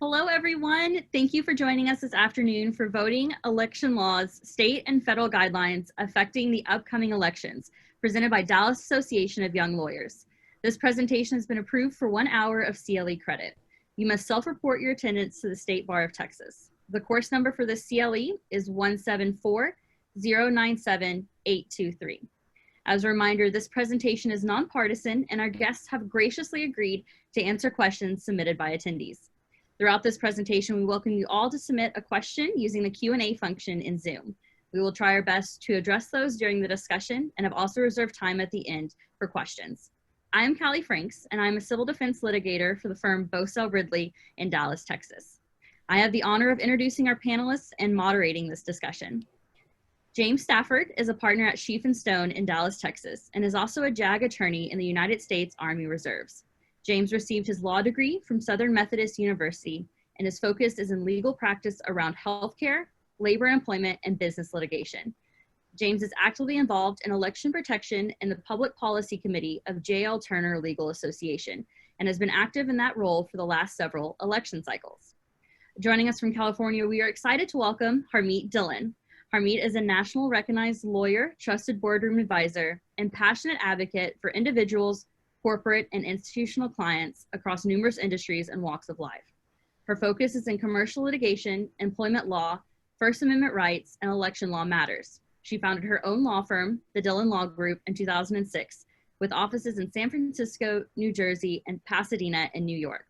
Hello, everyone. Thank you for joining us this afternoon for Voting Election Laws, State and Federal Guidelines Affecting the Upcoming Elections, presented by Dallas Association of Young Lawyers. This presentation has been approved for 1 hour of CLE credit. You must self-report your attendance to the State Bar of Texas. The course number for this CLE is 174-097-823. As a reminder, this presentation is nonpartisan and our guests have graciously agreed to answer questions submitted by attendees. Throughout this presentation, we welcome you all to submit a question using the Q&A function in Zoom. We will try our best to address those during the discussion and have also reserved time at the end for questions. I am Callie Franks, and I'm a civil defense litigator for the firm Bosell Ridley in Dallas, Texas. I have the honor of introducing our panelists and moderating this discussion. James Stafford is a partner at Sheaf & Stone in Dallas, Texas, and is also a JAG attorney in the United States Army Reserves. James received his law degree from Southern Methodist University, and his focus is in legal practice around healthcare, labor and employment, and business litigation. James is actively involved in election protection in the Public Policy Committee of J.L. Turner Legal Association, and has been active in that role for the last several election cycles. Joining us from California, we are excited to welcome Harmeet Dillon. Harmeet is a national recognized lawyer, trusted boardroom advisor, and passionate advocate for individuals, corporate, and institutional clients across numerous industries and walks of life. Her focus is in commercial litigation, employment law, First Amendment rights, and election law matters. She founded her own law firm, the Dillon Law Group, in 2006, with offices in San Francisco, New Jersey, and Pasadena in New York.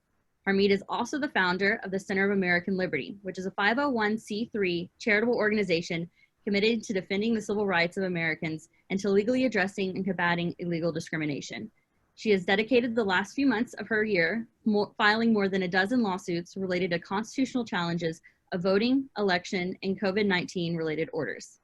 Harmeet is also the founder of the Center of American Liberty, which is a 501c3 charitable organization committed to defending the civil rights of Americans and to legally addressing and combating illegal discrimination. She has dedicated the last few months of her year filing more than a dozen lawsuits related to constitutional challenges of voting, election, and COVID-19 related orders.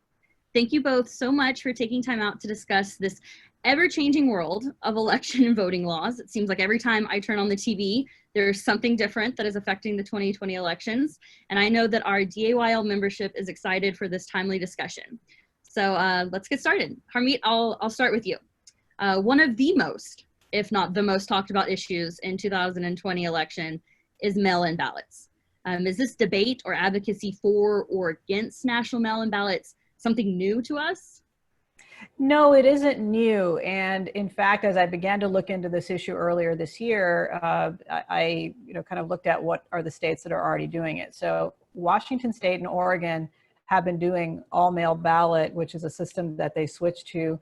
Thank you both so much for taking time out to discuss this ever-changing world of election and voting laws. It seems like every time I turn on the TV, there's something different that is affecting the 2020 elections. And I know that our DAYL membership is excited for this timely discussion. So let's get started. Harmeet, I'll start with you. One of the most, if not the most talked about issues in 2020 election is mail-in ballots. Is this debate or advocacy for or against national mail-in ballots something new to us? No, it isn't new. And in fact, as I began to look into this issue earlier this year, I kind of looked at what are the states that are already doing it. So Washington State and Oregon have been doing all-mail ballot, which is a system that they switched to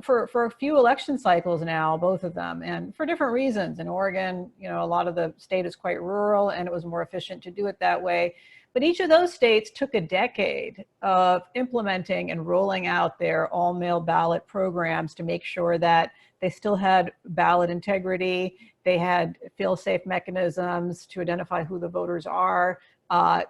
for a few election cycles now, both of them, and for different reasons. In Oregon, a lot of the state is quite rural and it was more efficient to do it that way. But each of those states took a decade of implementing and rolling out their all-mail ballot programs to make sure that they still had ballot integrity, they had fail-safe mechanisms to identify who the voters are,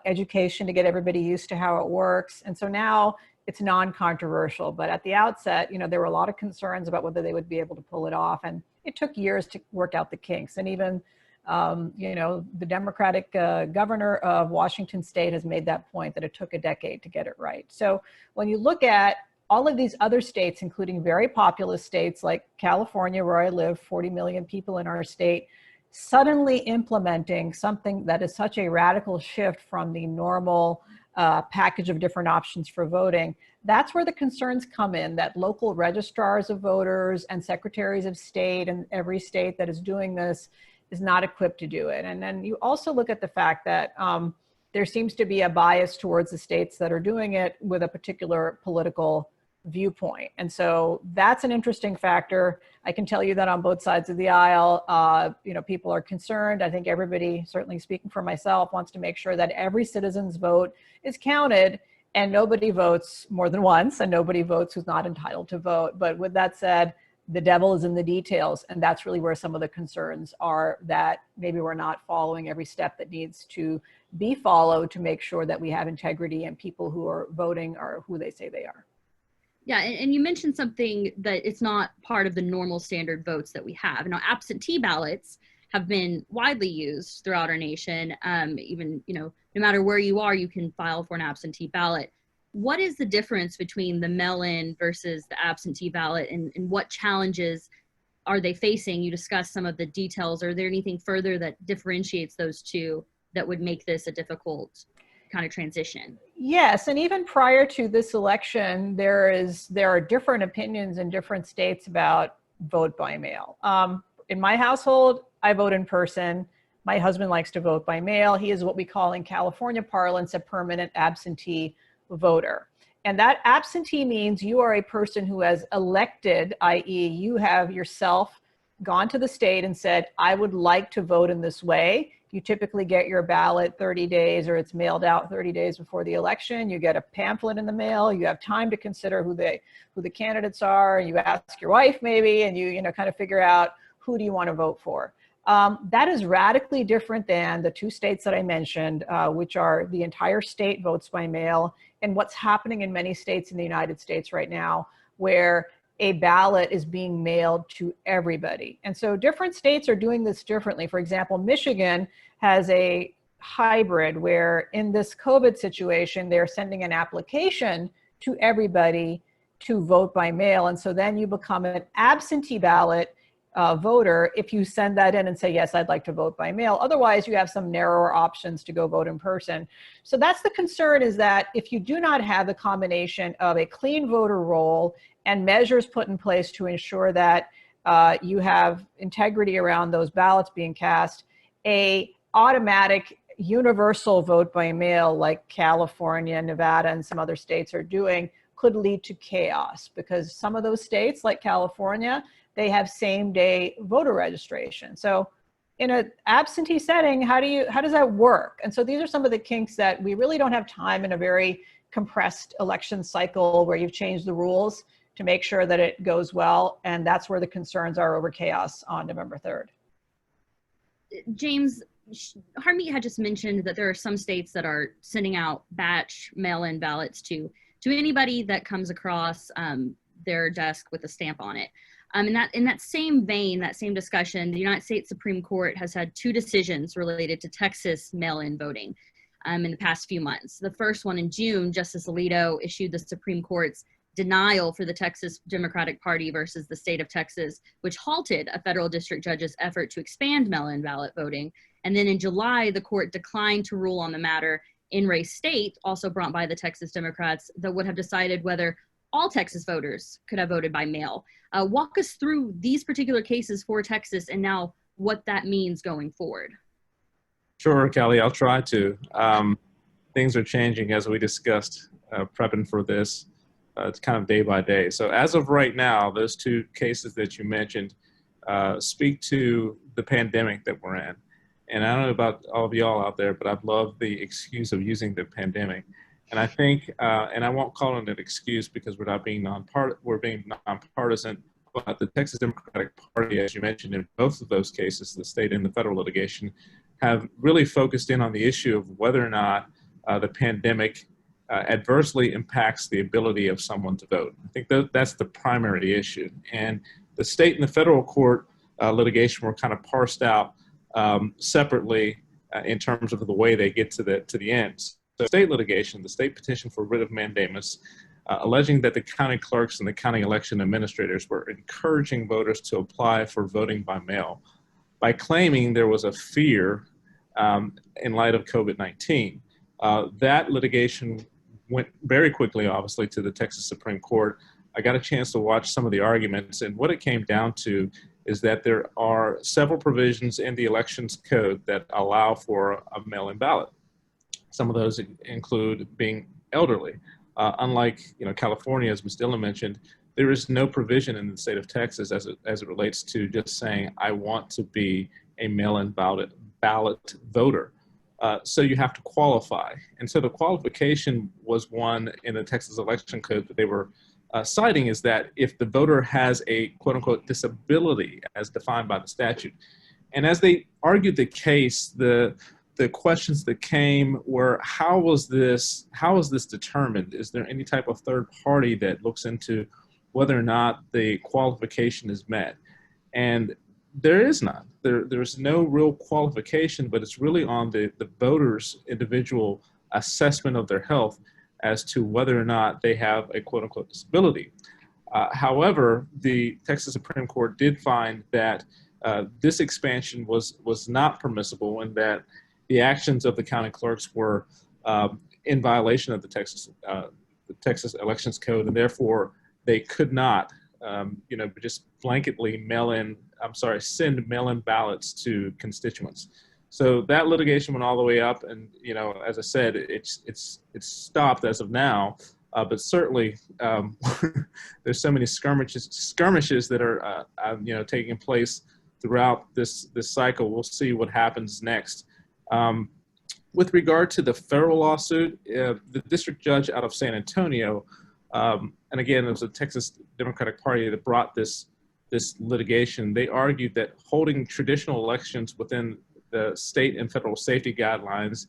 education to get everybody used to how it works. And so now it's non-controversial, but at the outset, there were a lot of concerns about whether they would be able to pull it off. And it took years to work out the kinks. And even, the Democratic governor of Washington State has made that point that it took a decade to get it right. So when you look at all of these other states, including very populous states like California, where I live, 40 million people in our state, suddenly implementing something that is such a radical shift from the normal package of different options for voting, that's where the concerns come in, that local registrars of voters and secretaries of state in every state that is doing this is not equipped to do it. And then you also look at the fact that there seems to be a bias towards the states that are doing it with a particular political viewpoint. And so that's an interesting factor. I can tell you that on both sides of the aisle, people are concerned. I think everybody, certainly speaking for myself, wants to make sure that every citizen's vote is counted and nobody votes more than once and nobody votes who's not entitled to vote. But with that said, the devil is in the details. And that's really where some of the concerns are, that maybe we're not following every step that needs to be followed to make sure that we have integrity and people who are voting are who they say they are. Yeah, and you mentioned something that it's not part of the normal standard votes that we have. Now, absentee ballots have been widely used throughout our nation. Even, no matter where you are, you can file for an absentee ballot. What is the difference between the mail-in versus the absentee ballot, and what challenges are they facing? You discussed some of the details. Are there anything further that differentiates those two that would make this a difficult kind of transition. Yes, and even prior to this election, there are different opinions in different states about vote by mail. In my household, I vote in person. My husband likes to vote by mail. He is what we call in California parlance a permanent absentee voter. And that absentee means you are a person who has elected, i.e. you have yourself gone to the state and said, I would like to vote in this way. You typically get your ballot 30 days or it's mailed out 30 days before the election. You get a pamphlet in the mail. You have time to consider who the candidates are. You ask your wife maybe, and you kind of figure out who do you want to vote for. That is radically different than the two states that I mentioned, which are the entire state votes by mail, and what's happening in many states in the United States right now, where a ballot is being mailed to everybody. And so different states are doing this differently. For example, Michigan has a hybrid where in this COVID situation, they're sending an application to everybody to vote by mail. And so then you become an absentee ballot voter if you send that in and say, yes, I'd like to vote by mail. Otherwise, you have some narrower options to go vote in person. So that's the concern, is that if you do not have the combination of a clean voter roll and measures put in place to ensure that you have integrity around those ballots being cast, a automatic universal vote by mail like California, Nevada, and some other states are doing could lead to chaos, because some of those states like California, they have same-day voter registration. So in an absentee setting, how does that work? And so these are some of the kinks that we really don't have time in a very compressed election cycle where you've changed the rules to make sure that it goes well. And that's where the concerns are over chaos on November 3rd. James, Harmeet had just mentioned that there are some states that are sending out batch mail-in ballots to anybody that comes across their desk with a stamp on it. In that same vein, that same discussion, the United States Supreme Court has had two decisions related to Texas mail-in voting in the past few months. The first one in June, Justice Alito issued the Supreme Court's denial for the Texas Democratic Party versus the state of Texas, which halted a federal district judge's effort to expand mail-in ballot voting. And then in July, the court declined to rule on the matter in Ray State, also brought by the Texas Democrats, that would have decided whether all Texas voters could have voted by mail. Walk us through these particular cases for Texas and now what that means going forward. Sure, Kelly, I'll try to. Things are changing as we discussed prepping for this. It's kind of day by day. So as of right now, those two cases that you mentioned speak to the pandemic that we're in. And I don't know about all of y'all out there, but I've loved the excuse of using the pandemic. And I think, and I won't call it an excuse because we're being nonpartisan, but the Texas Democratic Party, as you mentioned, in both of those cases, the state and the federal litigation, have really focused in on the issue of whether or not the pandemic adversely impacts the ability of someone to vote. I think that's the primary issue. And the state and the federal court litigation were kind of parsed out separately in terms of the way they get to the ends. The state litigation, the state petition for writ of mandamus, alleging that the county clerks and the county election administrators were encouraging voters to apply for voting by mail by claiming there was a fear in light of COVID-19. That litigation went very quickly, obviously, to the Texas Supreme Court. I got a chance to watch some of the arguments, and what it came down to is that there are several provisions in the elections code that allow for a mail-in ballot. Some of those include being elderly. Unlike California, as Ms. Dillon mentioned, there is no provision in the state of Texas as it relates to just saying, I want to be a mail-in ballot voter. So you have to qualify. And so the qualification was one in the Texas election code that they were citing, is that if the voter has a quote unquote disability as defined by the statute. And as they argued the case, the questions that came were, how is this determined? Is there any type of third party that looks into whether or not the qualification is met? And there is none. There's no real qualification, but it's really on the voter's individual assessment of their health as to whether or not they have a quote unquote disability. However, the Texas Supreme Court did find that this expansion was not permissible, and that the actions of the county clerks were in violation of the Texas Elections Code, and therefore they could not, just blanketly send mail-in ballots to constituents. So that litigation went all the way up, and as I said, it's stopped as of now. But certainly, there's so many skirmishes that are taking place throughout this cycle. We'll see what happens next. With regard to the federal lawsuit, the district judge out of San Antonio, and again, it was the Texas Democratic Party that brought this litigation. They argued that holding traditional elections within the state and federal safety guidelines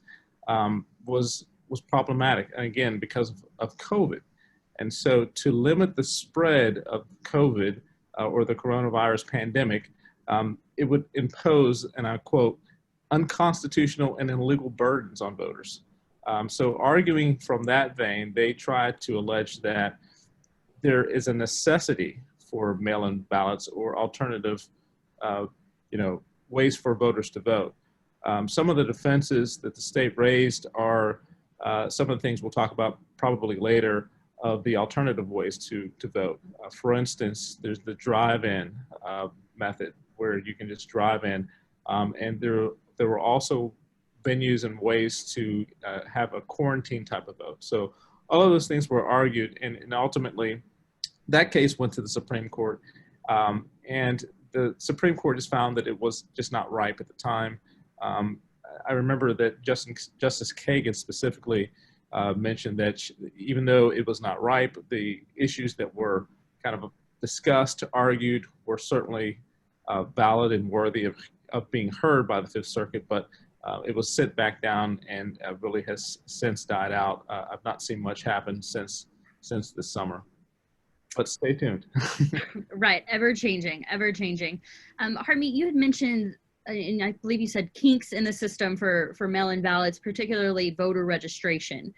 was problematic, and again, because of COVID. And so to limit the spread of COVID or the coronavirus pandemic, it would impose, and I quote, unconstitutional and illegal burdens on voters. So arguing from that vein, they tried to allege that there is a necessity for mail-in ballots or alternative, ways for voters to vote. Some of the defenses that the state raised are some of the things we'll talk about probably later of the alternative ways to vote. For instance, there's the drive-in method where you can just drive in, and there were also venues and ways to have a quarantine type of vote. So all of those things were argued, and ultimately that case went to the Supreme Court, and the Supreme Court just found that it was just not ripe at the time. I remember that Justice Kagan specifically mentioned that even though it was not ripe, the issues that were kind of discussed, argued, were certainly valid and worthy of being heard by the Fifth Circuit, but it was sent back down and really has since died out. I've not seen much happen since this summer, but stay tuned. Right, ever changing. Harmeet, you had mentioned, and I believe you said kinks in the system for mail-in ballots, particularly voter registration.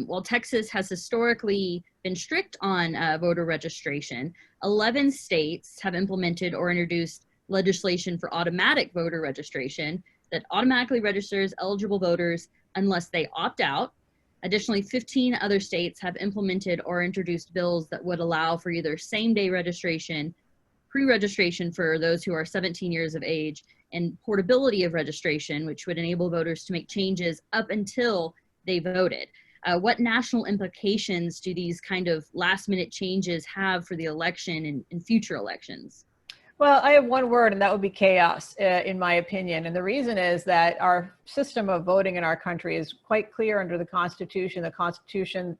While Texas has historically been strict on voter registration, 11 states have implemented or introduced legislation for automatic voter registration that automatically registers eligible voters unless they opt out. Additionally, 15 other states have implemented or introduced bills that would allow for either same-day registration, pre-registration for those who are 17 years of age, and portability of registration, which would enable voters to make changes up until they voted. What national implications do these kind of last-minute changes have for the election and future elections? Well, I have one word, and that would be chaos, in my opinion. And the reason is that our system of voting in our country is quite clear under the Constitution. The Constitution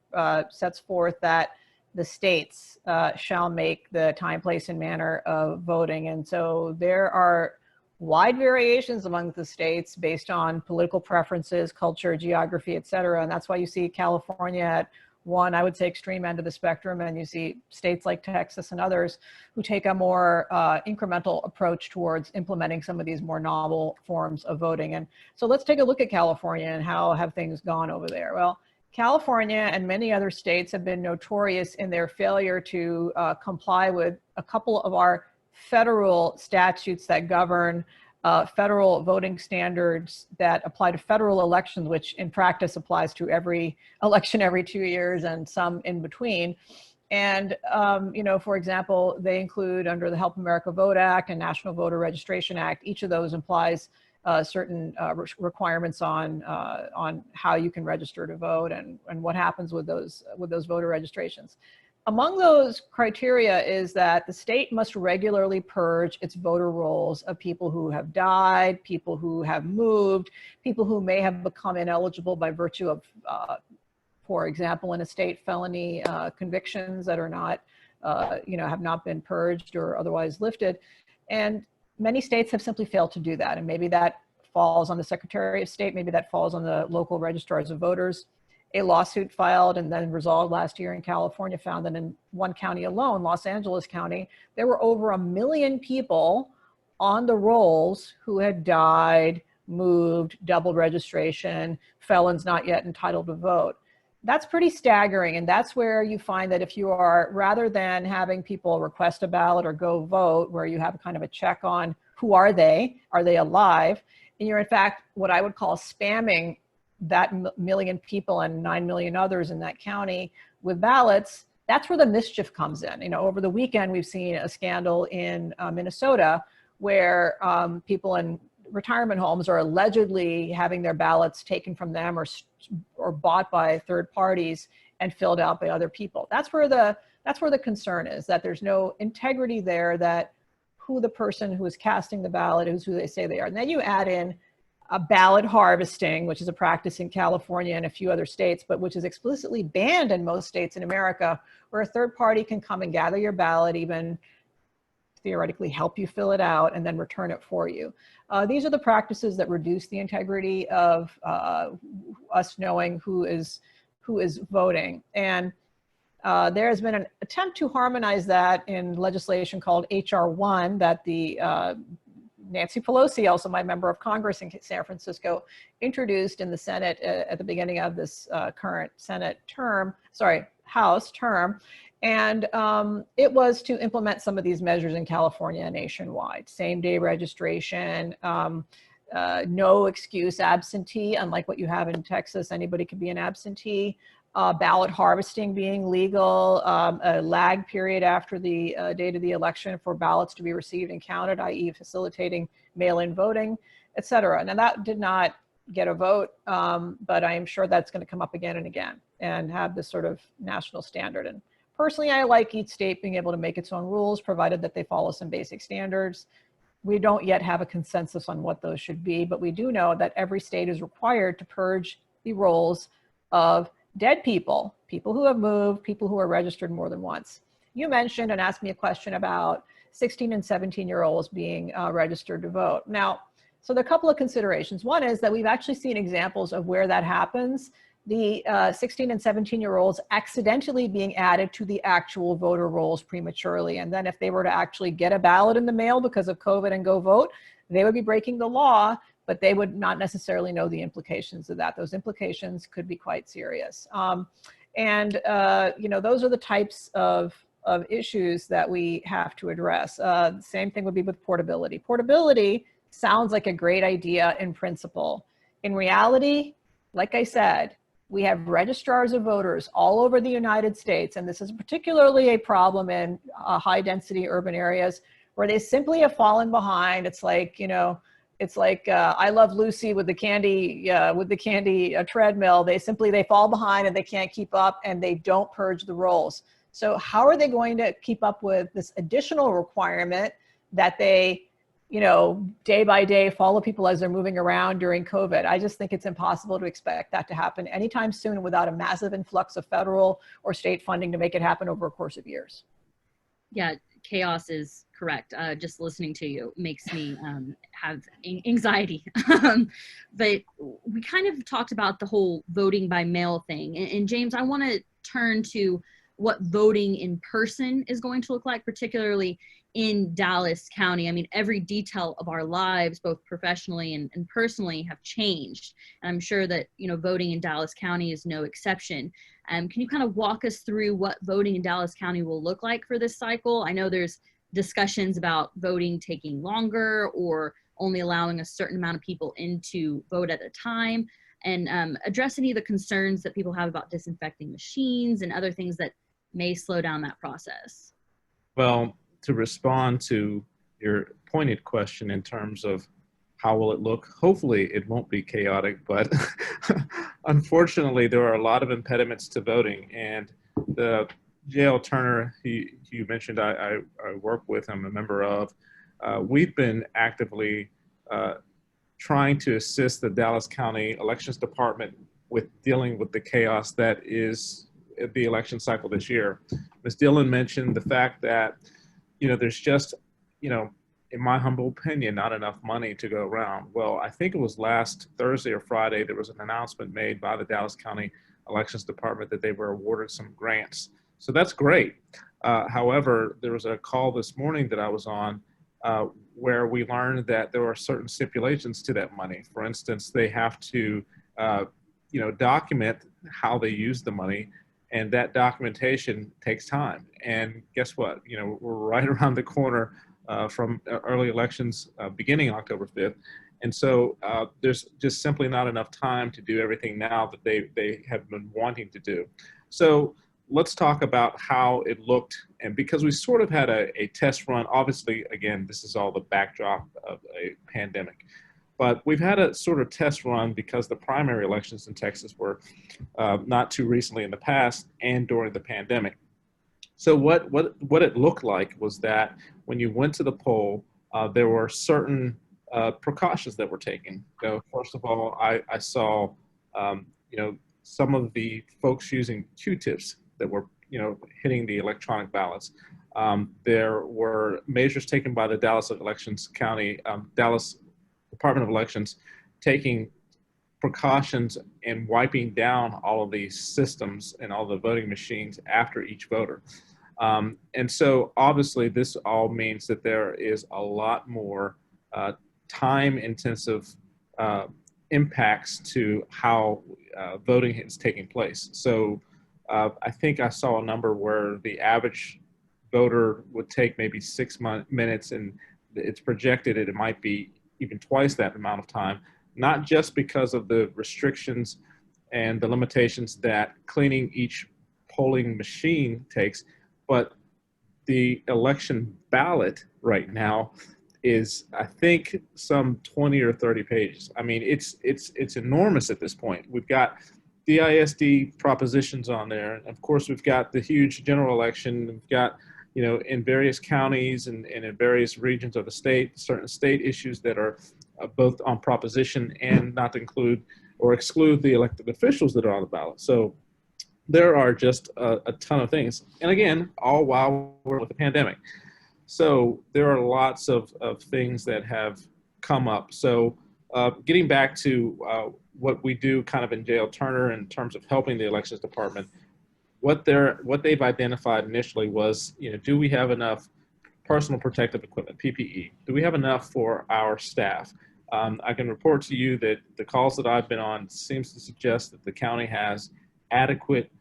sets forth that the states shall make the time, place, and manner of voting. And so there are wide variations among the states based on political preferences, culture, geography, et cetera. And that's why you see California at one, I would say, extreme end of the spectrum, and you see states like Texas and others who take a more incremental approach towards implementing some of these more novel forms of voting. And so let's take a look at California and how have things gone over there. Well, California and many other states have been notorious in their failure to comply with a couple of our federal statutes that govern federal voting standards that apply to federal elections, which in practice applies to every election every 2 years and some in between. And, for example, they include under the Help America Vote Act and National Voter Registration Act. Each of those implies certain requirements on how you can register to vote and what happens with those voter registrations. Among those criteria is that the state must regularly purge its voter rolls of people who have died, people who have moved, people who may have become ineligible by virtue of, for example, in a state felony convictions that are not, have not been purged or otherwise lifted. And many states have simply failed to do that. And maybe that falls on the Secretary of State, maybe that falls on the local registrars of voters. A lawsuit filed and then resolved last year in California found that in one county alone, Los Angeles County, there were over 1 million people on the rolls who had died, moved, double registration, felons not yet entitled to vote. That's pretty staggering. And that's where you find that if you are, rather than having people request a ballot or go vote, where you have kind of a check on who are they alive, you're in fact what I would call spamming that million people and 9 million others in that county with ballots, that's where the mischief comes in. You know, over the weekend, we've seen a scandal in Minnesota where people in retirement homes are allegedly having their ballots taken from them or bought by third parties and filled out by other people. That's where the concern is, that there's no integrity there, that who the person who is casting the ballot is who they say they are. And then you add in ballot harvesting, which is a practice in California and a few other states, but which is explicitly banned in most states in America, where a third party can come and gather your ballot, even theoretically help you fill it out, and then return it for you. These are the practices that reduce the integrity of us knowing who is voting. And there has been an attempt to harmonize that in legislation called H.R. 1 that the Nancy Pelosi, also my member of Congress in San Francisco, introduced in the Senate at the beginning of this current House term. And it was to implement some of these measures in California nationwide. Same-day registration, no excuse absentee, unlike what you have in Texas, anybody can be an absentee. Ballot harvesting being legal, a lag period after the date of the election for ballots to be received and counted, i.e. facilitating mail-in voting, et cetera. Now that did not get a vote, but I am sure that's going to come up again and again and have this sort of national standard. And personally, I like each state being able to make its own rules, provided that they follow some basic standards. We don't yet have a consensus on what those should be, but we do know that every state is required to purge the rolls of dead people, people who have moved, people who are registered more than once. You mentioned and asked me a question about 16 and 17-year-olds being registered to vote. Now, so there are a couple of considerations. One is that we've actually seen examples of where that happens. The 16 and 17-year-olds accidentally being added to the actual voter rolls prematurely. And then if they were to actually get a ballot in the mail because of COVID and go vote, they would be breaking the law, but they would not necessarily know the implications of that. Those implications could be quite serious. You know, those are the types of issues that we have to address. The same thing would be with portability. Portability sounds like a great idea in principle. In reality, like I said, we have registrars of voters all over the United States, and this is particularly a problem in high density urban areas where they simply have fallen behind. It's like, you know, it's like I Love Lucy with the candy treadmill. They fall behind and they can't keep up, and they don't purge the rolls. So how are they going to keep up with this additional requirement that they, you know, day by day follow people as they're moving around during COVID? I just think it's impossible to expect that to happen anytime soon without a massive influx of federal or state funding to make it happen over a course of years. Yeah, chaos is correct. Just listening to you makes me have anxiety. But we kind of talked about the whole voting by mail thing. And James, I want to turn to what voting in person is going to look like, particularly in Dallas County. I mean, every detail of our lives, both professionally and personally, have changed. And I'm sure that, you know, voting in Dallas County is no exception. Can you kind of walk us through what voting in Dallas County will look like for this cycle? I know there's discussions about voting taking longer or only allowing a certain amount of people in to vote at a time, and address any of the concerns that people have about disinfecting machines and other things that may slow down that process. Well, to respond to your pointed question in terms of how will it look, hopefully it won't be chaotic, but unfortunately there are a lot of impediments to voting. And the J.L. Turner, you mentioned I work with, I'm a member of, we've been actively trying to assist the Dallas County Elections Department with dealing with the chaos that is the election cycle this year. Ms. Dillon mentioned the fact that, you know, there's just, you know, in my humble opinion, not enough money to go around. Well, I think it was last Thursday or Friday, there was an announcement made by the Dallas County Elections Department that they were awarded some grants. So that's great. However, there was a call this morning that I was on where we learned that there are certain stipulations to that money. For instance, they have to, you know, document how they use the money, and that documentation takes time. And guess what? You know, we're right around the corner from early elections beginning October 5th. And so there's just simply not enough time to do everything now that they have been wanting to do. So let's talk about how it looked. And because we sort of had a test run, obviously, again, this is all the backdrop of a pandemic. But we've had a sort of test run because the primary elections in Texas were not too recently in the past and during the pandemic. So what it looked like was that when you went to the poll, there were certain precautions that were taken. So first of all, I saw some of the folks using Q-tips that were hitting the electronic ballots. There were measures taken by the Dallas Dallas Department of Elections, taking precautions and wiping down all of these systems and all the voting machines after each voter. And so obviously this all means that there is a lot more time-intensive impacts to how voting is taking place. So I think I saw a number where the average voter would take maybe 6 minutes, and it's projected that it might be even twice that amount of time, not just because of the restrictions and the limitations that cleaning each polling machine takes, but the election ballot right now is, I think, some 20 or 30 pages. I mean, it's enormous at this point. We've got DISD propositions on there. And of course, we've got the huge general election. We've got, in various counties and in various regions of the state, certain state issues that are both on proposition and not to include or exclude the elected officials that are on the ballot. So there are just a ton of things. And again, all while we're with the pandemic. So there are lots of things that have come up. So getting back to what we do kind of in J.L. Turner in terms of helping the elections department, what they've identified initially was, do we have enough personal protective equipment, PPE? Do we have enough for our staff? I can report to you that the calls that I've been on seems to suggest that the county has adequate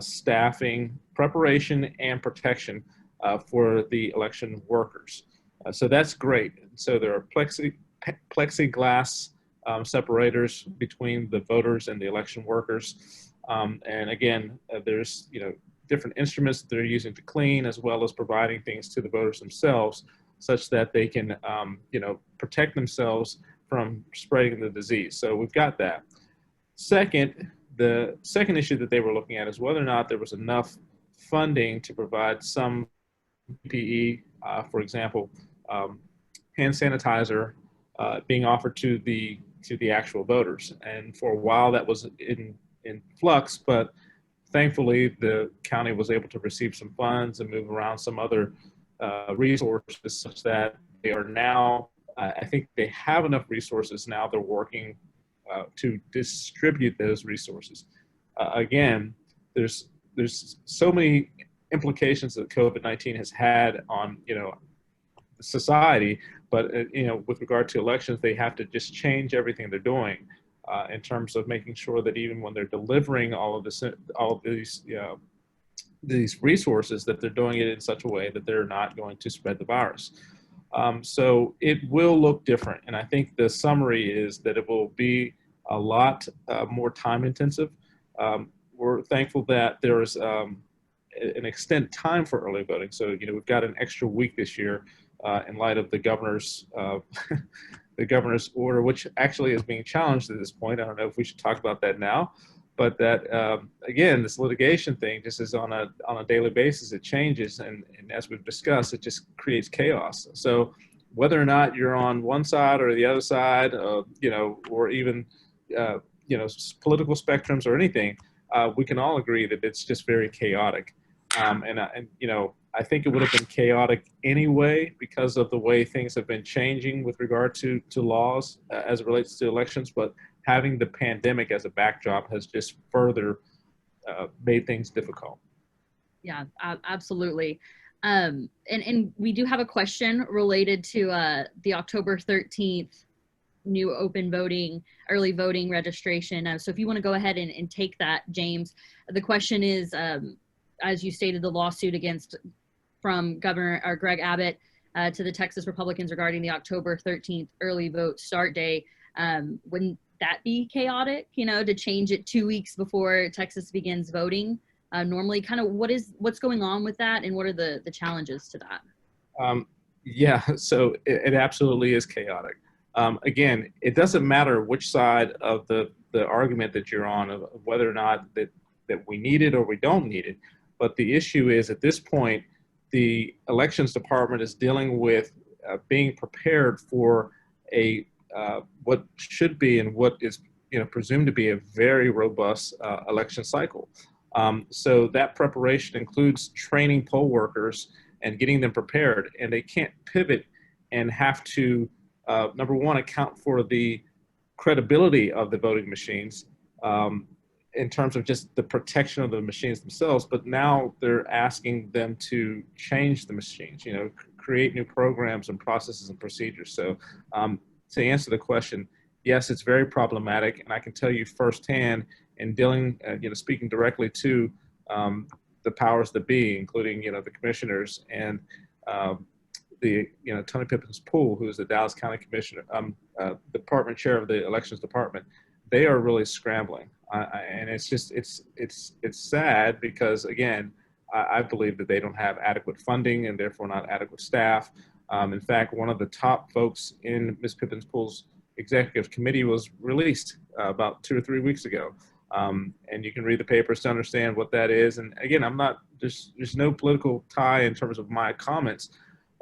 staffing, preparation, and protection for the election workers. So that's great. So there are plexiglass separators between the voters and the election workers. And again, there's different instruments that they're using to clean, as well as providing things to the voters themselves, such that they can protect themselves from spreading the disease. So we've got that. Second, the second issue that they were looking at is whether or not there was enough funding to provide some PPE, for example, hand sanitizer being offered to the actual voters. And for a while that was in flux, but thankfully the county was able to receive some funds and move around some other resources such that they are now, I think they have enough resources now. They're working to distribute those resources. Again, there's so many implications that COVID-19 has had on society, but with regard to elections, they have to just change everything they're doing in terms of making sure that even when they're delivering all of these resources, that they're doing it in such a way that they're not going to spread the virus. So it will look different, and I think the summary is that it will be a lot more time intensive. We're thankful that there is an extended time for early voting. So we've got an extra week this year in light of the governor's the governor's order, which actually is being challenged at this point. I don't know if we should talk about that now, but that again, this litigation thing just is on a daily basis. It changes, and as we've discussed, it just creates chaos. So whether or not you're on one side or the other side, or even political spectrums or anything, we can all agree that it's just very chaotic. I think it would have been chaotic anyway because of the way things have been changing with regard to laws as it relates to elections. But having the pandemic as a backdrop has just further made things difficult. Yeah, absolutely. And we do have a question related to the October 13th new open voting, early voting registration. So if you want to go ahead and take that, James, the question is, as you stated, the lawsuit from Governor Greg Abbott to the Texas Republicans regarding the October 13th early vote start day. Wouldn't that be chaotic, to change it 2 weeks before Texas begins voting? Normally, kind of what's going on with that, and what are the challenges to that? Yeah, so it absolutely is chaotic. Again, it doesn't matter which side of the argument that you're on, of whether or not that we need it or we don't need it. But the issue is, at this point, the elections department is dealing with being prepared for a what should be and what is presumed to be a very robust election cycle. So that preparation includes training poll workers and getting them prepared, and they can't pivot and have to, number one, account for the credibility of the voting machines in terms of just the protection of the machines themselves, but now they're asking them to change the machines, create new programs and processes and procedures. So to answer the question, yes, it's very problematic, and I can tell you firsthand in dealing, speaking directly to the powers that be, including, the commissioners and Tony Pippin's Poole, who's the Dallas County Commissioner, department chair of the elections department. They are really scrambling, and it's sad because, again, I believe that they don't have adequate funding and therefore not adequate staff. In fact, one of the top folks in Ms. Pippin's Poole's executive committee was released about 2 or 3 weeks ago. And you can read the papers to understand what that is. And again, there's no political tie in terms of my comments,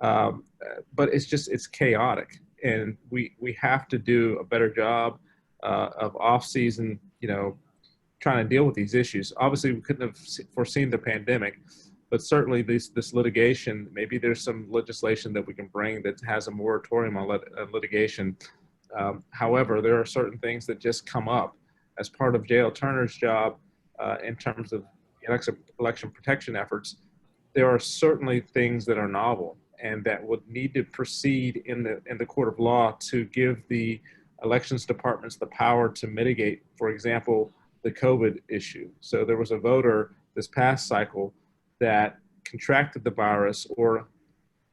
but it's chaotic. And we have to do a better job of off-season, trying to deal with these issues. Obviously, we couldn't have foreseen the pandemic, but certainly this litigation, maybe there's some legislation that we can bring that has a moratorium on litigation. However, there are certain things that just come up as part of J.L. Turner's job in terms of election protection efforts. There are certainly things that are novel and that would need to proceed in the court of law to give the elections departments the power to mitigate, for example, the COVID issue. So there was a voter this past cycle that contracted the virus, or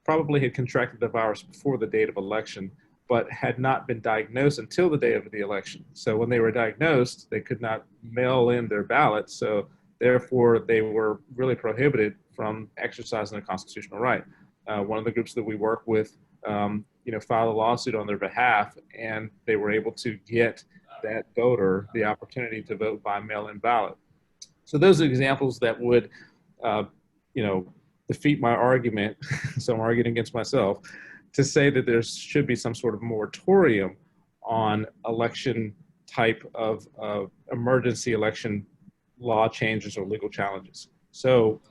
probably had contracted the virus before the date of election, but had not been diagnosed until the day of the election. So when they were diagnosed, they could not mail in their ballot. So therefore, they were really prohibited from exercising their constitutional right. One of the groups that we work with, filed a lawsuit on their behalf, and they were able to get that voter the opportunity to vote by mail-in ballot. So those are examples that would, defeat my argument. So I'm arguing against myself to say that there should be some sort of moratorium on election type of emergency election law changes or legal challenges. So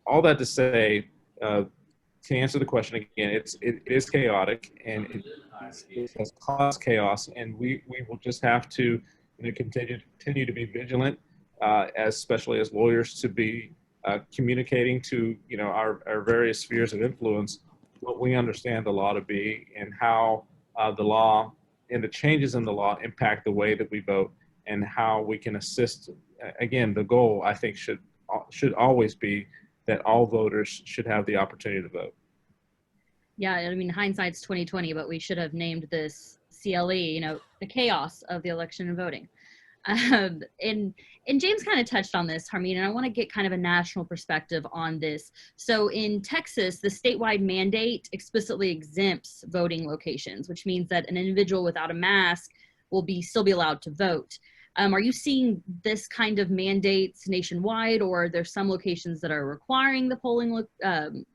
all that to say, to answer the question again, it is chaotic, and it has caused chaos, and we will just have to continue to be vigilant, especially as lawyers, to be communicating to our various spheres of influence what we understand the law to be, and how the law and the changes in the law impact the way that we vote, and how we can assist. Again, the goal, I think, should always be that all voters should have the opportunity to vote. Yeah, I mean, hindsight's 2020, but we should have named this CLE, the chaos of the election and voting. And James kind of touched on this, Harmeen, and I want to get kind of a national perspective on this. So in Texas, the statewide mandate explicitly exempts voting locations, which means that an individual without a mask will still be allowed to vote. Are you seeing this kind of mandates nationwide, or are there some locations that are requiring the polling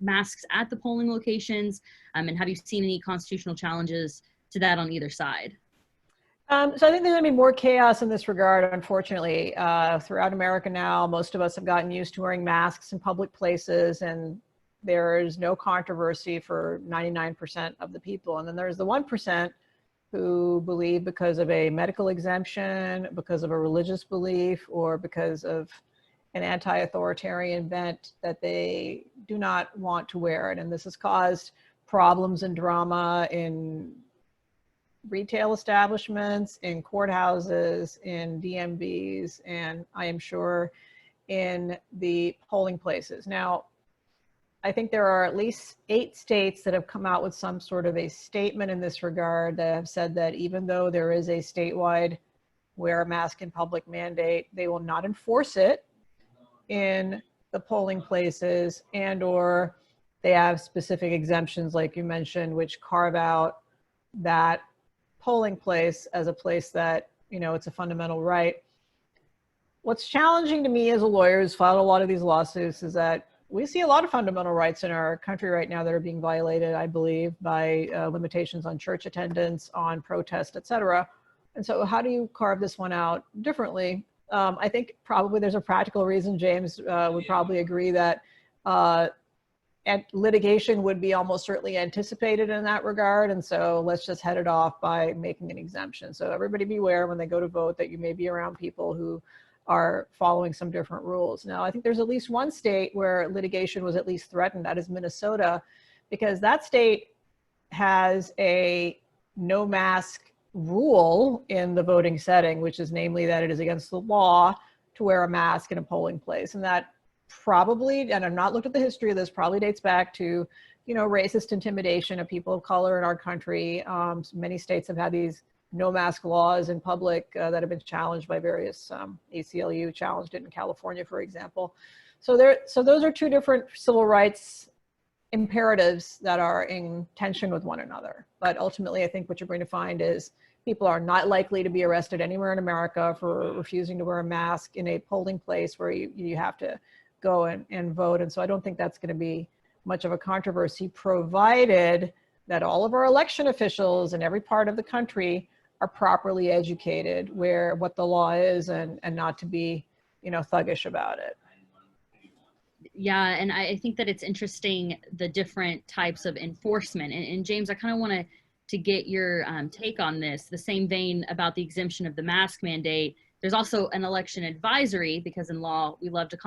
masks at the polling locations? And have you seen any constitutional challenges to that on either side? So I think there's going to be more chaos in this regard, unfortunately. Throughout America now, most of us have gotten used to wearing masks in public places, and there is no controversy for 99% of the people. And then there's the 1% who believe, because of a medical exemption, because of a religious belief, or because of an anti-authoritarian bent, that they do not want to wear it. And this has caused problems and drama in retail establishments, in courthouses, in DMVs, and I am sure in the polling places. Now, I think there are at least 8 states that have come out with some sort of a statement in this regard that have said that even though there is a statewide wear a mask in public mandate, they will not enforce it in the polling places, and or they have specific exemptions, like you mentioned, which carve out that polling place as a place that, you know, it's a fundamental right. What's challenging to me as a lawyer who's filed a lot of these lawsuits is that we see a lot of fundamental rights in our country right now that are being violated, I believe, by limitations on church attendance, on protest, et cetera. And so how do you carve this one out differently? I think probably there's a practical reason. James would probably agree that and litigation would be almost certainly anticipated in that regard. And so let's just head it off by making an exemption. So everybody beware when they go to vote that you may be around people who are following some different rules. Now, I think there's at least one state where litigation was at least threatened, that is Minnesota, because that state has a no mask rule in the voting setting, which is namely that it is against the law to wear a mask in a polling place. And that probably, and I've not looked at the history of this, probably dates back to, you know, racist intimidation of people of color in our country. Many states have had these no mask laws in public that have been challenged by various ACLU challenged it in California, for example. So those are 2 different civil rights imperatives that are in tension with one another. But ultimately, I think what you're going to find is people are not likely to be arrested anywhere in America for refusing to wear a mask in a polling place where you have to go and vote. And so I don't think that's going to be much of a controversy, provided that all of our election officials in every part of the country are properly educated where what the law is, and not to be, you know, thuggish about it. Yeah, and I think that it's interesting, the different types of enforcement. And James, I kind of want to get your take on this. The same vein about the exemption of the mask mandate, there's also an election advisory, because in law we love to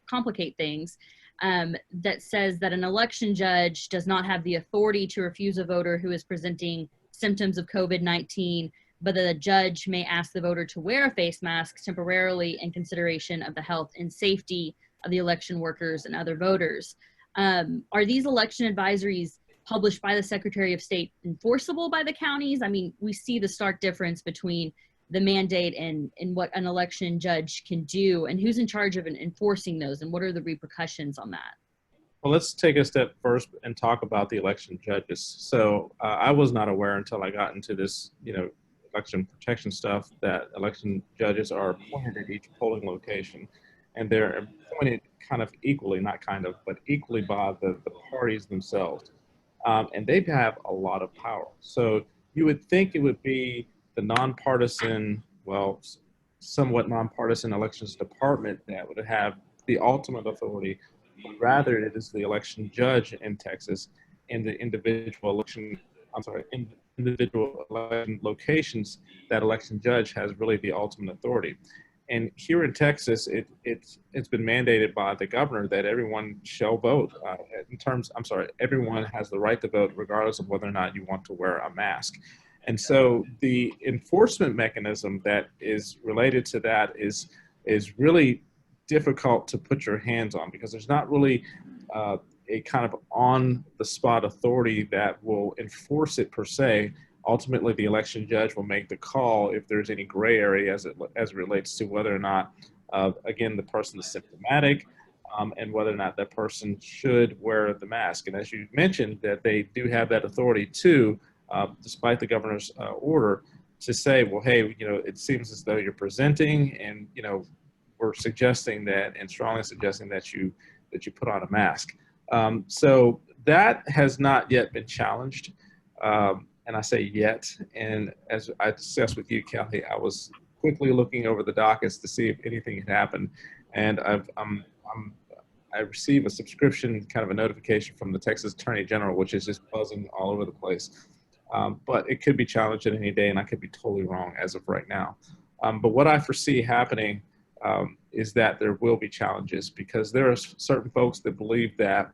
complicate things, that says that an election judge does not have the authority to refuse a voter who is presenting symptoms of COVID-19, but the judge may ask the voter to wear a face mask temporarily in consideration of the health and safety of the election workers and other voters. Are these election advisories published by the Secretary of State enforceable by the counties? I mean, we see the stark difference between the mandate and what an election judge can do, and who's in charge of enforcing those, and what are the repercussions on that? Well, let's take a step first and talk about the election judges. So I was not aware until I got into this, you know, election protection stuff, that election judges are appointed at each polling location, and they're appointed kind of equally, not kind of, but equally by the parties themselves. And they have a lot of power. So you would think it would be the nonpartisan, well, somewhat nonpartisan elections department that would have the ultimate authority. Rather, it is the election judge in Texas and the individual election locations that election judge has really the ultimate authority. And here in Texas, it's been mandated by the governor that everyone shall vote. Everyone has the right to vote regardless of whether or not you want to wear a mask. And so the enforcement mechanism that is related to that is really difficult to put your hands on, because there's not really a kind of on-the-spot authority that will enforce it per se. Ultimately, the election judge will make the call if there's any gray area as it relates to whether or not, again, the person is symptomatic, and whether or not that person should wear the mask. And as you mentioned, that they do have that authority too, despite the governor's order, to say, well, hey, you know, it seems as though you're presenting, and, you know, we're suggesting that, and strongly suggesting that you put on a mask. So that has not yet been challenged. And I say yet, and as I discussed with you, Kelly, I was quickly looking over the dockets to see if anything had happened, and I received a subscription, kind of a notification from the Texas Attorney General, which is just buzzing all over the place. But it could be challenged at any day, and I could be totally wrong as of right now. But what I foresee happening is that there will be challenges, because there are certain folks that believe that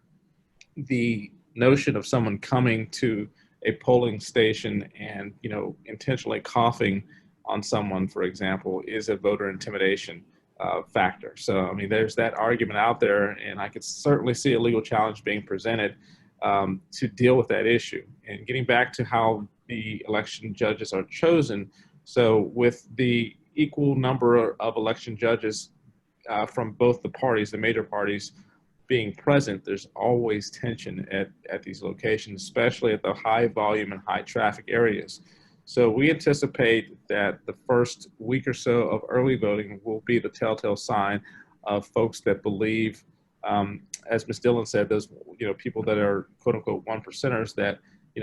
the notion of someone coming to a polling station and, you know, intentionally coughing on someone, for example, is a voter intimidation. factor. So, I mean, there's that argument out there, and I could certainly see a legal challenge being presented to deal with that issue. And getting back to how the election judges are chosen, so with the equal number of election judges from both the parties, the major parties, being present, there's always tension at these locations, especially at the high volume and high traffic areas. So we anticipate that the first week or so of early voting will be the telltale sign of folks that believe, as Ms. Dillon said, those people that are quote unquote 1%ers that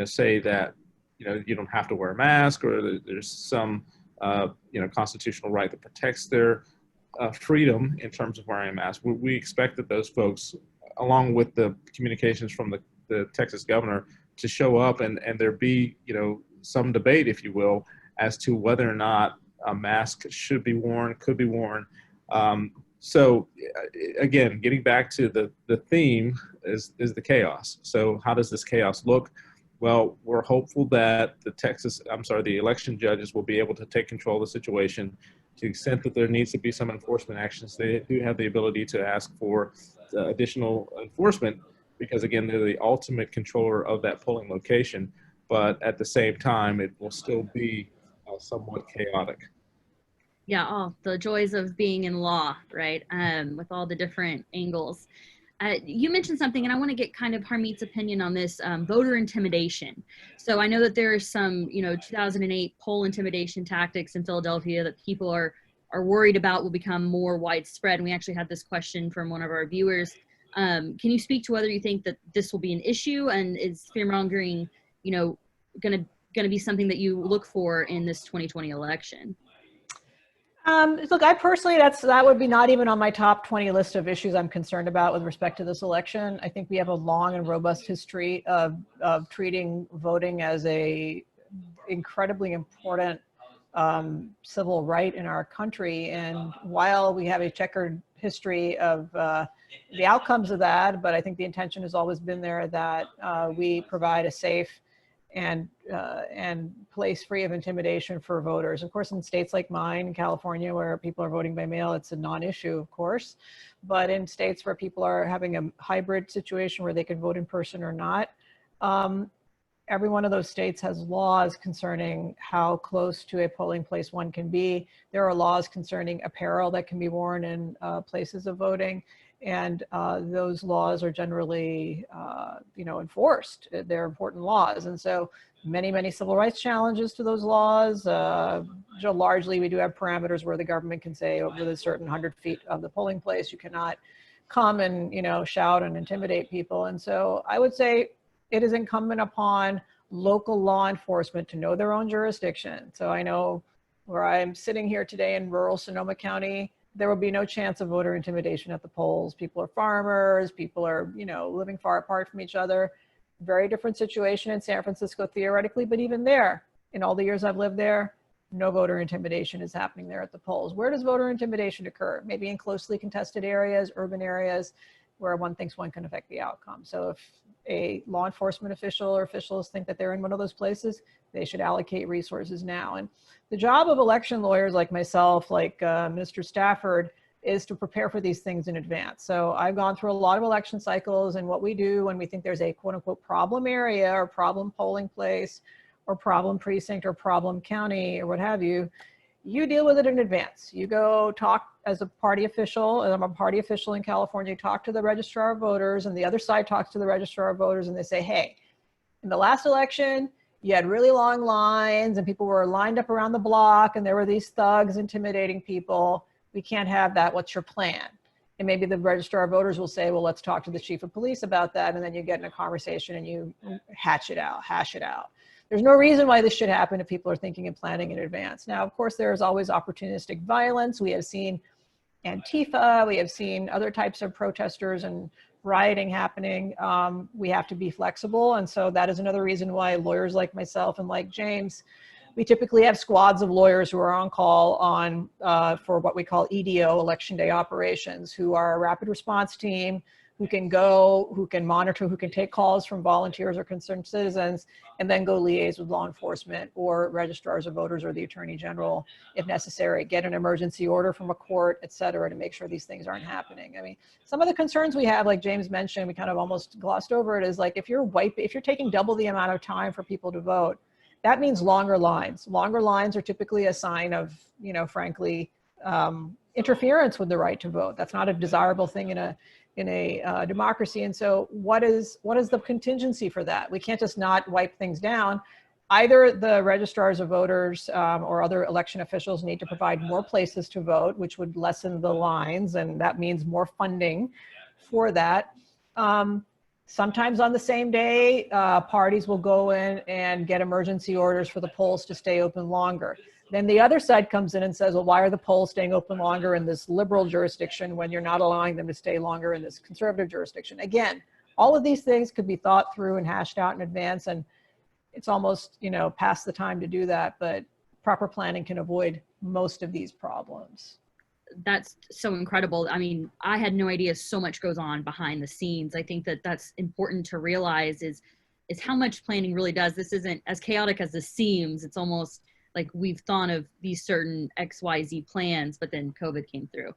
say that you don't have to wear a mask, or there's some constitutional right that protects their freedom in terms of wearing a mask. We expect that those folks, along with the communications from the Texas governor, to show up and there be some debate, if you will, as to whether or not a mask should be worn, could be worn. So again, getting back to the theme is the chaos. So how does this chaos look? Well, we're hopeful that the election judges will be able to take control of the situation. To the extent that there needs to be some enforcement actions, they do have the ability to ask for additional enforcement, because again, they're the ultimate controller of that polling location. But at the same time, it will still be somewhat chaotic. Yeah, the joys of being in law, right? With all the different angles. You mentioned something, and I want to get kind of Harmeet's opinion on this, voter intimidation. So I know that there are some, 2008 poll intimidation tactics in Philadelphia that people are worried about will become more widespread. And we actually had this question from one of our viewers. Can you speak to whether you think that this will be an issue, and is fear-mongering, going to be something that you look for in this 2020 election? Look, I personally, that would be not even on my top 20 list of issues I'm concerned about with respect to this election. I think we have a long and robust history of treating voting as a incredibly important civil right in our country. And while we have a checkered history of the outcomes of that, but I think the intention has always been there that we provide a safe and place free of intimidation for voters. Of course, in states like mine, California, where people are voting by mail, it's a non-issue, of course. But in states where people are having a hybrid situation where they can vote in person or not, every one of those states has laws concerning how close to a polling place one can be. There are laws concerning apparel that can be worn in places of voting. And those laws are generally, enforced. They're important laws. And so many civil rights challenges to those laws. Largely, we do have parameters where the government can say over a certain 100 feet of the polling place, you cannot come and, shout and intimidate people. And so I would say it is incumbent upon local law enforcement to know their own jurisdiction. So I know where I'm sitting here today in rural Sonoma County, there will be no chance of voter intimidation at the polls. People are farmers, people are, living far apart from each other. Very different situation in San Francisco theoretically, but even there, in all the years I've lived there, no voter intimidation is happening there at the polls. Where does voter intimidation occur? Maybe in closely contested areas, urban areas, where one thinks one can affect the outcome. So if a law enforcement official or officials think that they're in one of those places, they should allocate resources now. And the job of election lawyers like myself, like Mr. Stafford, is to prepare for these things in advance. So I've gone through a lot of election cycles, and what we do when we think there's a quote unquote problem area or problem polling place or problem precinct or problem county or what have you, you deal with it in advance. You go talk as a party official, and I'm a party official in California, talk to the registrar of voters, and the other side talks to the registrar of voters, and they say, hey, in the last election, you had really long lines and people were lined up around the block and there were these thugs intimidating people. We can't have that. What's your plan? And maybe the registrar of voters will say, well, let's talk to the chief of police about that. And then you get in a conversation and you hash it out. There's no reason why this should happen if people are thinking and planning in advance. Now, of course, there is always opportunistic violence. We have seen Antifa, we have seen other types of protesters and rioting happening. We have to be flexible. And so that is another reason why lawyers like myself and like James, we typically have squads of lawyers who are on call for what we call EDO, election day operations, who are a rapid response team who can go, who can monitor, who can take calls from volunteers or concerned citizens, and then go liaise with law enforcement or registrars of voters or the attorney general if necessary, get an emergency order from a court, et cetera, to make sure these things aren't happening. I mean, some of the concerns we have, like James mentioned, we kind of almost glossed over it, is like if you're taking double the amount of time for people to vote, that means longer lines. Longer lines are typically a sign of, you know, frankly, interference with the right to vote. That's not a desirable thing in a democracy. And so what is the contingency for that? We can't just not wipe things down. Either the registrars of voters or other election officials need to provide more places to vote, which would lessen the lines, and that means more funding for that. Sometimes on the same day, parties will go in and get emergency orders for the polls to stay open longer. Then the other side comes in and says, well, why are the polls staying open longer in this liberal jurisdiction when you're not allowing them to stay longer in this conservative jurisdiction? Again, all of these things could be thought through and hashed out in advance, and it's almost, you know, past the time to do that, but proper planning can avoid most of these problems. That's so incredible. I mean, I had no idea so much goes on behind the scenes. I think that that's important to realize is how much planning really does. This isn't as chaotic as this seems. It's almost like we've thought of these certain XYZ plans, but then COVID came through.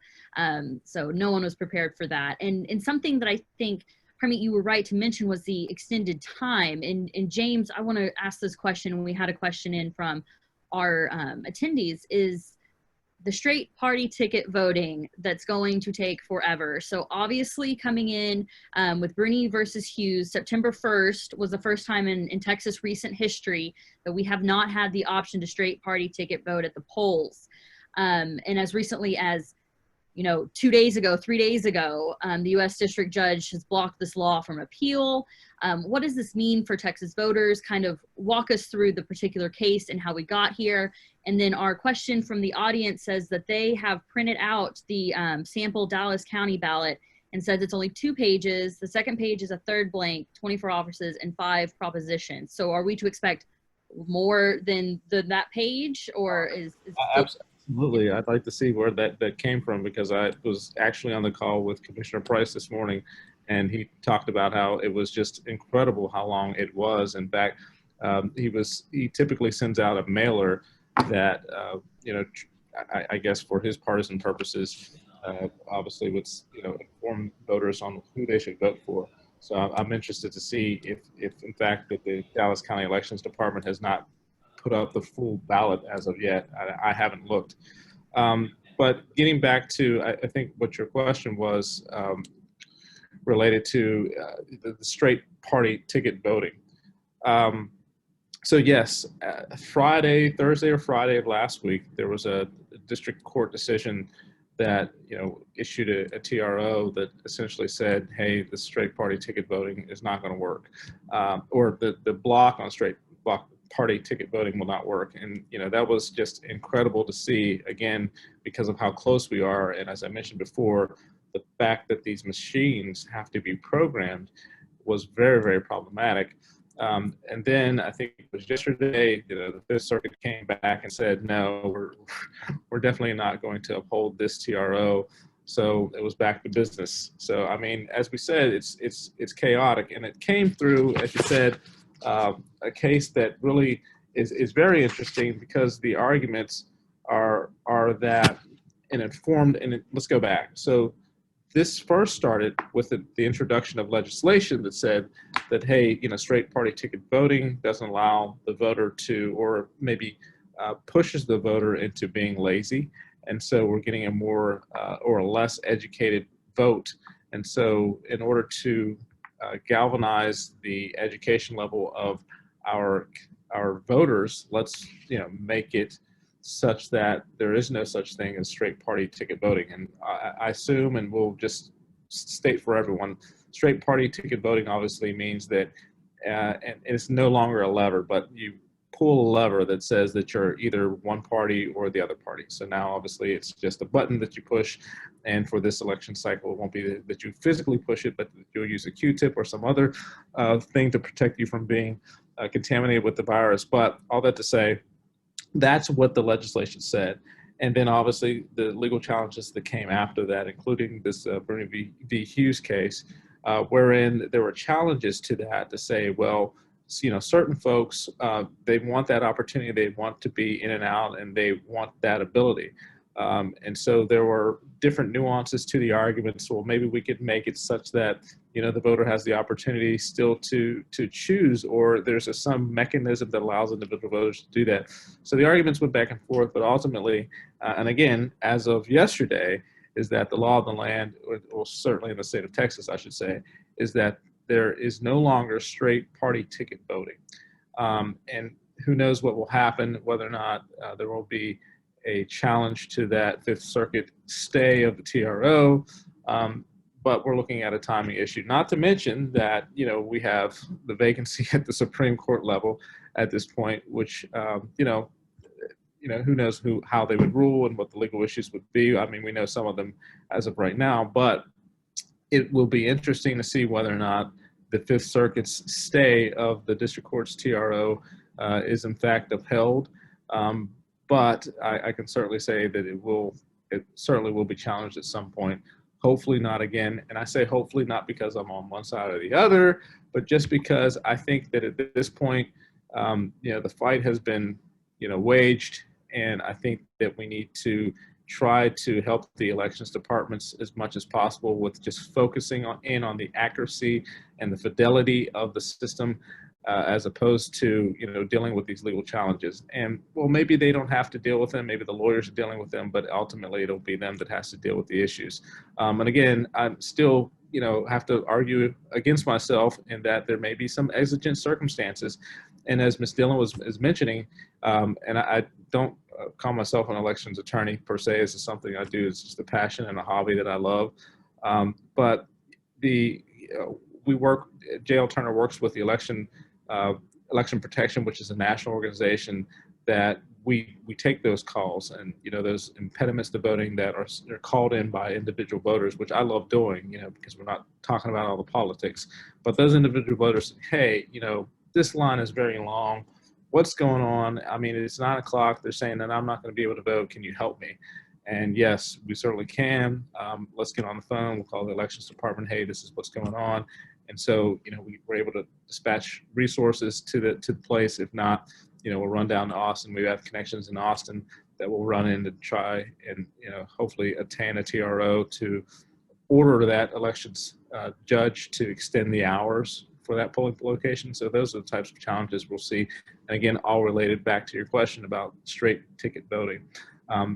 So no one was prepared for that. And something that I think, Harmeet, you were right to mention was the extended time. And James, I want to ask this question, and we had a question in from our attendees, is the straight party ticket voting that's going to take forever. So obviously coming in with Bruni versus Hughes, September 1st was the first time in Texas recent history that we have not had the option to straight party ticket vote at the polls. And as recently as, you know, 2 days ago, 3 days ago, the U.S. District Judge has blocked this law from appeal. What does this mean for Texas voters? Kind of walk us through the particular case and how we got here. And then our question from the audience says that they have printed out the sample Dallas County ballot and says it's only 2 pages. The second page is a third blank, 24 offices and 5 propositions. So are we to expect more than that page, or is Absolutely. I'd like to see where that came from, because I was actually on the call with Commissioner Price this morning, and he talked about how it was just incredible how long it was. In fact, he typically sends out a mailer that, you know, I guess for his partisan purposes, obviously would, you know, inform voters on who they should vote for. So I'm interested to see if in fact that the Dallas County Elections Department has not put up the full ballot as of yet. I haven't looked. But getting back to, I think what your question was related to the straight party ticket voting. So yes, Thursday or Friday of last week, there was a district court decision that, you know, issued a TRO that essentially said, hey, the straight party ticket voting is not going to work, or the block on block party ticket voting will not work. And, you know, that was just incredible to see, again, because of how close we are. And as I mentioned before, the fact that these machines have to be programmed was very, very problematic. And then I think it was yesterday, you know, the Fifth Circuit came back and said, no, we're definitely not going to uphold this TRO. So it was back to business. So, I mean, as we said, it's chaotic, and it came through, as you said, a case that really is very interesting, because the arguments are that let's go back. So this first started with the introduction of legislation that said that, hey, you know, straight party ticket voting doesn't allow the voter to, or maybe pushes the voter into being lazy. And so we're getting a more or a less educated vote. And so in order to galvanize the education level of our voters, let's, you know, make it such that there is no such thing as straight party ticket voting. And I assume, and we'll just state for everyone, straight party ticket voting obviously means that, and it's no longer a lever, but you pull a lever that says that you're either one party or the other party. So now obviously it's just a button that you push, and for this election cycle, it won't be that you physically push it, but you'll use a Q-tip or some other thing to protect you from being contaminated with the virus. But all that to say, that's what the legislation said. And then obviously the legal challenges that came after that, including this Bruni v. Hughes case, wherein there were challenges to that to say, well, certain folks, they want that opportunity, they want to be in and out, and they want that ability. And so there were different nuances to the arguments. Well, maybe we could make it such that, the voter has the opportunity still to choose, or there's some mechanism that allows individual voters to do that. So the arguments went back and forth, but ultimately, and again, as of yesterday, is that the law of the land, or certainly in the state of Texas, I should say, is that there is no longer straight party ticket voting. And who knows what will happen, whether or not there will be a challenge to that Fifth Circuit stay of the TRO, but we're looking at a timing issue. Not to mention that, we have the vacancy at the Supreme Court level at this point, which, who knows how they would rule and what the legal issues would be. I mean, we know some of them as of right now, but it will be interesting to see whether or not the Fifth Circuit's stay of the district court's TRO is in fact upheld. But I can certainly say that it certainly will be challenged at some point. Hopefully not again. And I say hopefully not because I'm on one side or the other, but just because I think that at this point, the fight has been, waged. And I think that we need to try to help the elections departments as much as possible with just focusing on the accuracy and the fidelity of the system, as opposed to, dealing with these legal challenges. And well, maybe they don't have to deal with them. Maybe the lawyers are dealing with them, but ultimately it'll be them that has to deal with the issues. And again, I'm still, have to argue against myself in that there may be some exigent circumstances. And as Ms. Dillon is mentioning, and I don't call myself an elections attorney per se. This is something I do. It's just a passion and a hobby that I love. But J.L. Turner works with the election protection, which is a national organization that we take those calls and, those impediments to voting that are called in by individual voters, which I love doing, because we're not talking about all the politics, but those individual voters say, hey, this line is very long. What's going on? I mean, it's 9 o'clock. They're saying that I'm not going to be able to vote. Can you help me? And yes, we certainly can. Let's get on the phone. We'll call the elections department. Hey, this is what's going on. And so, we were able to dispatch resources to the place. If not, we'll run down to Austin. We have connections in Austin that will run in to try and, hopefully attain a TRO to order that elections judge to extend the hours for that polling location. So those are the types of challenges we'll see. And again, all related back to your question about straight ticket voting.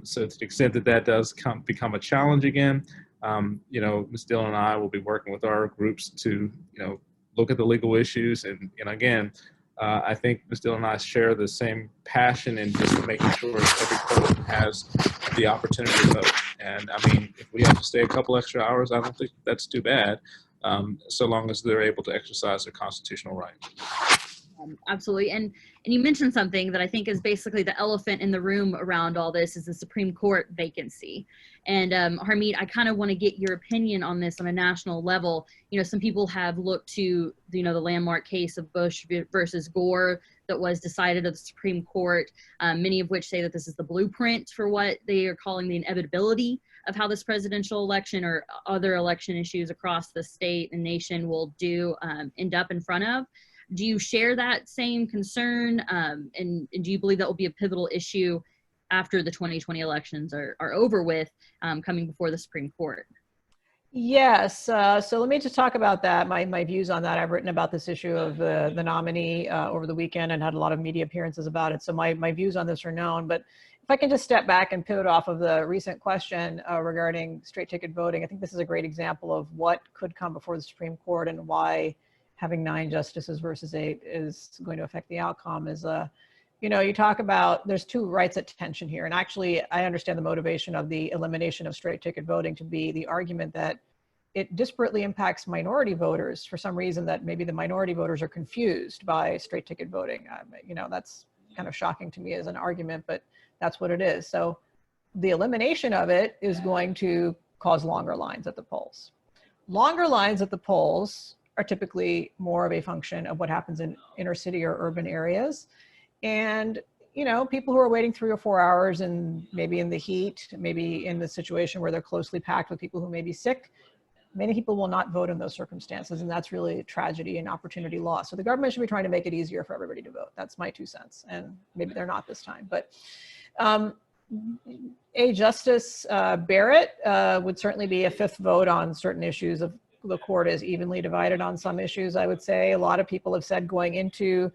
So to the extent that that does become a challenge again, Ms. Dillon and I will be working with our groups to, look at the legal issues. And again, I think Ms. Dillon and I share the same passion in just making sure every person has the opportunity to vote. And I mean, if we have to stay a couple extra hours, I don't think that's too bad, so long as they're able to exercise their constitutional right. Absolutely. And you mentioned something that I think is basically the elephant in the room around all this is the Supreme Court vacancy. And Harmeet, I kind of want to get your opinion on this on a national level. Some people have looked to, the landmark case of Bush versus Gore that was decided at the Supreme Court, many of which say that this is the blueprint for what they are calling the inevitability of how this presidential election or other election issues across the state and nation will end up in front of. Do you share that same concern? And do you believe that will be a pivotal issue after the 2020 elections are over with, coming before the Supreme Court? Yes. So let me just talk about that, my views on that. I've written about this issue of the nominee over the weekend and had a lot of media appearances about it. So my views on this are known. But if I can just step back and pivot off of the recent question regarding straight ticket voting, I think this is a great example of what could come before the Supreme Court and why having 9 justices versus 8 is going to affect the outcome. Is you talk about there's 2 rights at tension here. And actually, I understand the motivation of the elimination of straight ticket voting to be the argument that it disparately impacts minority voters for some reason, that maybe the minority voters are confused by straight ticket voting. That's kind of shocking to me as an argument, but that's what it is. So the elimination of it is going to cause longer lines at the polls. Longer lines at the polls are typically more of a function of what happens in inner city or urban areas. And, people who are waiting 3 or 4 hours and maybe in the heat, maybe in the situation where they're closely packed with people who may be sick, Many people will not vote in those circumstances, and that's really a tragedy and opportunity lost. So the government should be trying to make it easier for everybody to vote. That's my 2 cents, and maybe they're not this time. But Justice Barrett would certainly be a 5th vote on certain issues. Of the court is evenly divided on some issues, I would say. A lot of people have said going into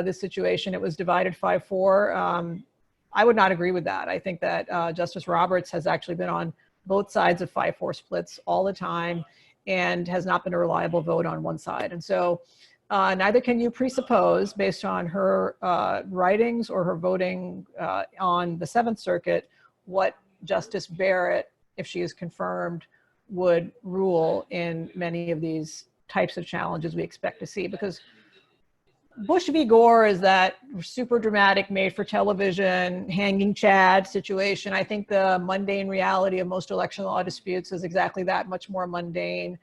this situation it was divided 5-4. I would not agree with that. I think that Justice Roberts has actually been on both sides of 5-4 splits all the time and has not been a reliable vote on one side. And so neither can you presuppose, based on her writings or her voting on the 7th Circuit, what Justice Barrett, if she is confirmed, would rule in many of these types of challenges we expect to see. Because Bush v. Gore is that super dramatic, made for television, hanging Chad situation. I think the mundane reality of most election law disputes is exactly that, much more mundane,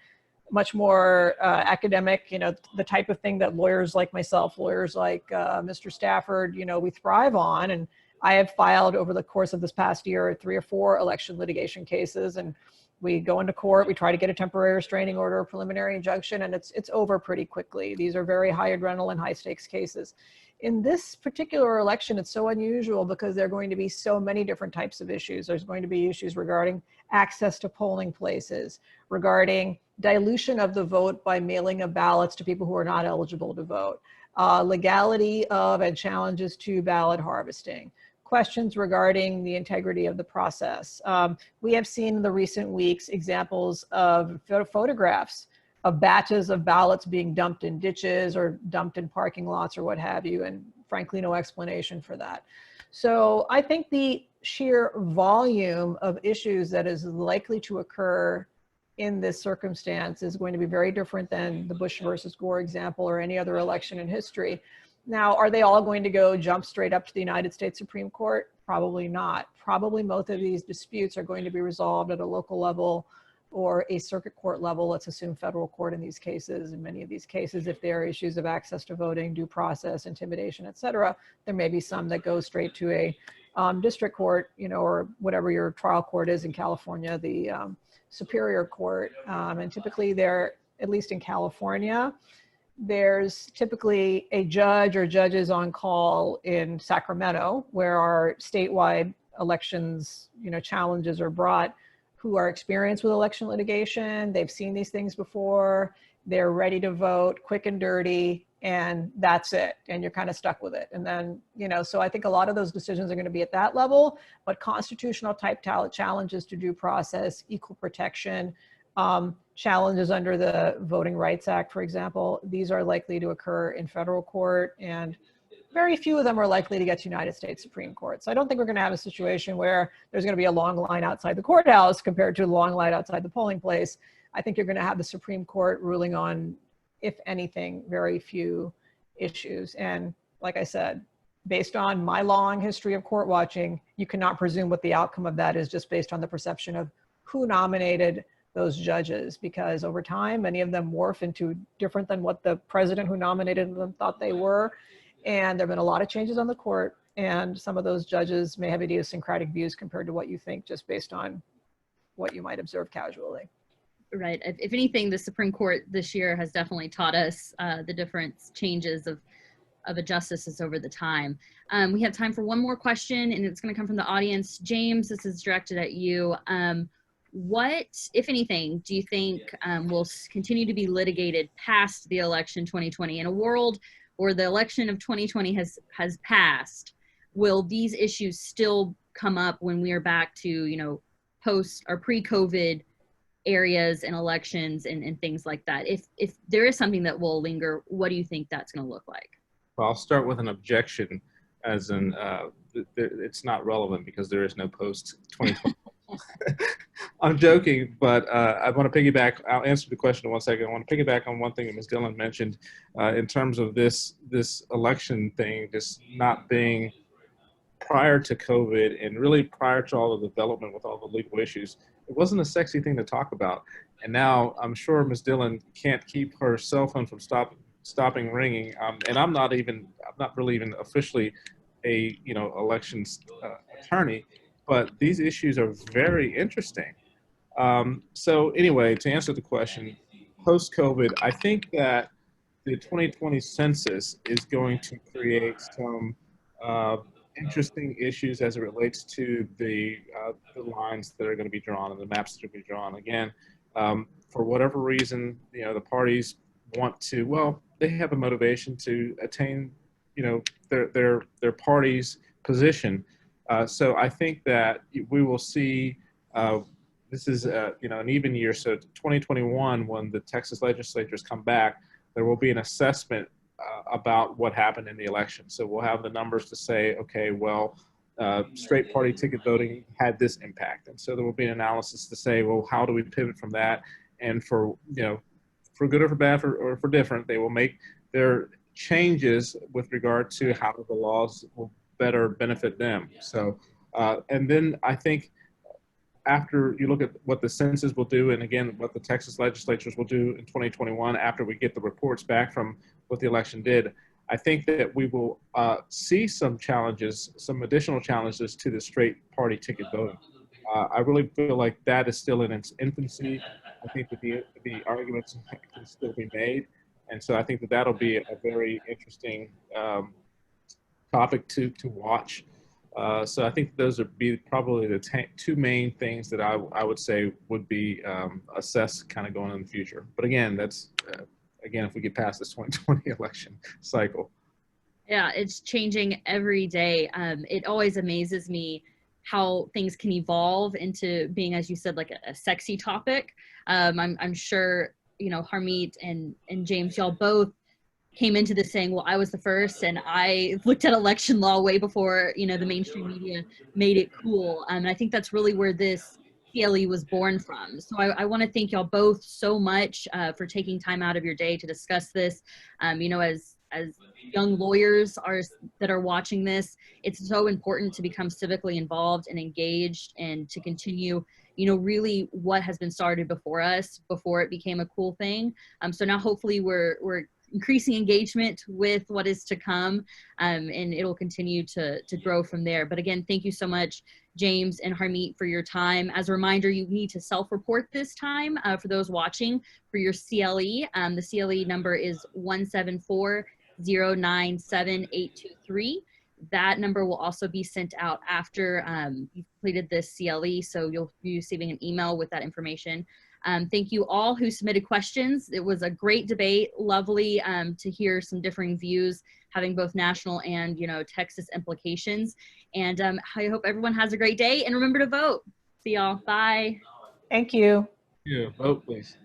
much more academic, you know, the type of thing that lawyers like myself, lawyers like Mr. Stafford, you know, we thrive on. And I have filed over the course of this past year 3 or 4 election litigation cases, and we go into court, we try to get a temporary restraining order, a preliminary injunction, and it's over pretty quickly. These are very high adrenaline, high stakes cases. In this particular election, it's so unusual because there are going to be so many different types of issues. There's going to be issues regarding access to polling places, regarding dilution of the vote by mailing of ballots to people who are not eligible to vote, legality of and challenges to ballot harvesting, questions regarding the integrity of the process. We have seen in the recent weeks examples of photographs of batches of ballots being dumped in ditches or dumped in parking lots or what have you, and frankly, no explanation for that. So I think the sheer volume of issues that is likely to occur in this circumstance is going to be very different than the Bush versus Gore example or any other election in history. Now, are they all going to jump straight up to the United States Supreme Court? Probably not. Probably most of these disputes are going to be resolved at a local level or a circuit court level. Let's assume federal court in these cases. In many of these cases, if there are issues of access to voting, due process, intimidation, et cetera, there may be some that go straight to a district court, you know, or whatever your trial court is in California, the Superior Court. And typically there, at least in California, there's typically a judge or judges on call in Sacramento, where our statewide elections, you know, challenges are brought, who are experienced with election litigation. They've seen these things before. They're ready to vote, quick and dirty, and that's it. And you're kind of stuck with it. And then, you know, so I think a lot of those decisions are going to be at that level, but constitutional type challenges to due process, equal protection, challenges under the Voting Rights Act, for example, these are likely to occur in federal court, and very few of them are likely to get to United States Supreme Court. So I don't think we're going to have a situation where there's going to be a long line outside the courthouse compared to a long line outside the polling place. I think you're going to have the Supreme Court ruling on, if anything, very few issues. And like I said, based on my long history of court watching, you cannot presume what the outcome of that is just based on the perception of who nominated those judges, because over time, many of them morph into different than what the president who nominated them thought they were. And there have been a lot of changes on the court, and some of those judges may have idiosyncratic views compared to what you think just based on what you might observe casually. Right. If anything, the Supreme Court this year has definitely taught us the different changes of the justices over the time. We have time for one more question, and it's going to come from the audience. James, this is directed at you. What, if anything, do you think will continue to be litigated past the election 2020? In a world where the election of 2020 has passed, will these issues still come up when we are back to, you know, post or pre-COVID areas and elections and things like that? If there is something that will linger, what do you think that's going to look like? Well, I'll start with an objection, as in it's not relevant because there is no post 2020. I'm joking, but I want to piggyback. I'll answer the question in 1 second. I want to piggyback on one thing that Ms. Dillon mentioned in terms of this election thing, just not being prior to COVID and really prior to all the development with all the legal issues. It wasn't a sexy thing to talk about. And now I'm sure Ms. Dillon can't keep her cell phone from stopping ringing. And I'm not really even officially a, you know, elections attorney. But these issues are very interesting. So anyway, to answer the question, post-COVID, I think that the 2020 census is going to create some uh, interesting issues as it relates to the lines that are going to be drawn and the maps that are going to be drawn. Again, for whatever reason, the parties want to, well, they have a motivation to attain, their party's position. So I think that we will see. This is an even year, so 2021, when the Texas legislatures come back, there will be an assessment about what happened in the election. So we'll have the numbers to say, okay, well, straight party ticket voting had this impact, and so there will be an analysis to say, well, how do we pivot from that? And for for good or for bad or for different, they will make their changes with regard to how the laws will better benefit them. So, and then I think after you look at what the census will do, and again, what the Texas legislatures will do in 2021, after we get the reports back from what the election did, I think that we will see some challenges, some additional challenges to the straight party ticket voting. I really feel like that is still in its infancy. I think that the arguments can still be made. And so I think that that'll be a very interesting topic to watch. So I think those would be probably the two main things that I would say would be assessed kind of going in the future. But again, that's again, if we get past this 2020 election cycle. Yeah, it's changing every day. It always amazes me how things can evolve into being, as you said, like a sexy topic. I'm sure, Harmeet and James, y'all both came into this saying, well, I was the first, and I looked at election law way before, the mainstream media made it cool. And I think that's really where this CLE was born from. So I want to thank y'all both so much for taking time out of your day to discuss this. As young lawyers that are watching this, it's so important to become civically involved and engaged, and to continue really what has been started before us, before it became a cool thing. So now hopefully we're increasing engagement with what is to come, and it'll continue to grow from there. But again, thank you so much, James and Harmeet, for your time. As a reminder, you need to self-report this time for those watching for your CLE. The CLE number is 174097823. That number will also be sent out after you've completed this CLE, so you'll be receiving an email with that information. Thank you all who submitted questions. It was a great debate, lovely to hear some differing views, having both national and Texas implications. And I hope everyone has a great day, and remember to vote. See y'all. Bye. Thank you. Yeah, vote please.